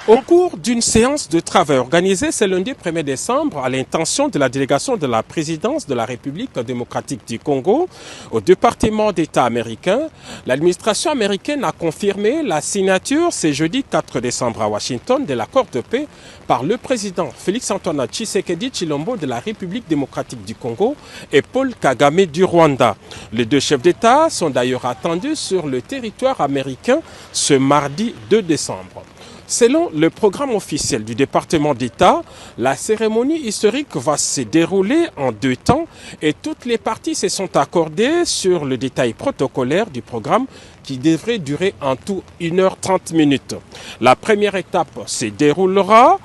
Au cours d'une séance de travail organisée ce lundi 1er décembre à l'intention de la délégation de la présidence de la République démocratique du Congo au département d'État américain, l'administration américaine a confirmé la signature ce jeudi 4 décembre à Washington de l'accord de paix par le président Félix-Antoine Tshisekedi Tshilombo de la République démocratique du Congo et Paul Kagame du Rwanda. Les deux chefs d'État sont d'ailleurs attendus sur le territoire américain ce mardi 2 décembre. Selon le programme officiel du département d'État, la cérémonie historique va se dérouler en deux temps et toutes les parties se sont accordées sur le détail protocolaire du programme qui devrait durer en tout 1h30. La première étape se déroulera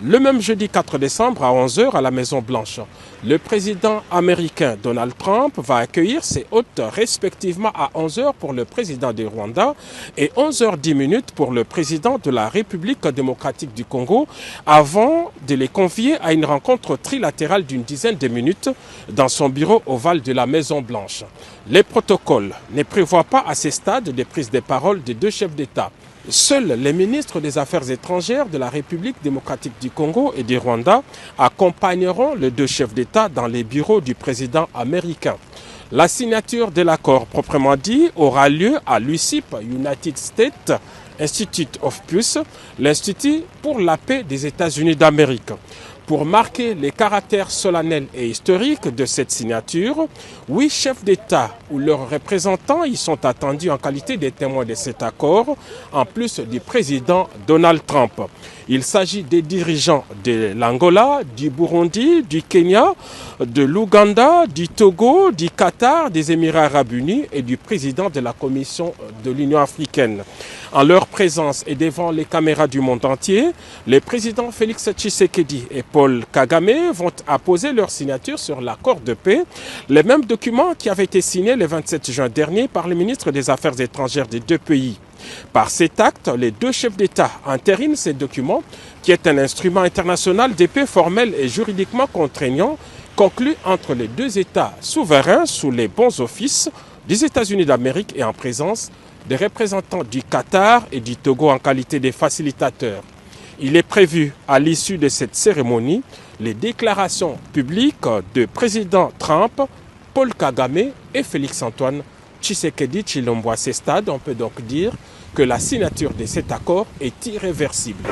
le même jeudi 4 décembre à 11h à la Maison-Blanche. Le président américain Donald Trump va accueillir ses hôtes respectivement à 11h pour le président du Rwanda et 11h10 pour le président de la République démocratique du Congo avant de les convier à une rencontre trilatérale d'une dizaine de minutes dans son bureau ovale de la Maison-Blanche. Les protocoles ne prévoient pas à ce stade de prise de parole des deux chefs d'État. Seuls les ministres des Affaires étrangères de la République démocratique du Congo et du Rwanda accompagneront les deux chefs d'État dans les bureaux du président américain. La signature de l'accord proprement dit aura lieu à l'USIP, United States Institute of Peace, l'Institut pour la paix des États-Unis d'Amérique. Pour marquer les caractères solennels et historiques de cette signature, 8 chefs d'État ou leurs représentants y sont attendus en qualité de témoins de cet accord, en plus du président Donald Trump. Il s'agit des dirigeants de l'Angola, du Burundi, du Kenya, de l'Ouganda, du Togo, du Qatar, des Émirats arabes unis et du président de la Commission de l'Union africaine. En leur présence et devant les caméras du monde entier, les présidents Félix Tshisekedi et Paul Kagame vont apposer leur signature sur l'accord de paix, le même document qui avait été signé le 27 juin dernier par le ministre des Affaires étrangères des deux pays. Par cet acte, les deux chefs d'État entérinent ce document, qui est un instrument international de paix formel et juridiquement contraignant, conclu entre les deux États souverains sous les bons offices des États-Unis d'Amérique et en présence des représentants du Qatar et du Togo en qualité de facilitateurs. Il est prévu, à l'issue de cette cérémonie, les déclarations publiques de président Trump, Paul Kagame et Félix-Antoine Tshisekedi Tshilombo. À ce stade, on peut donc dire que la signature de cet accord est irréversible.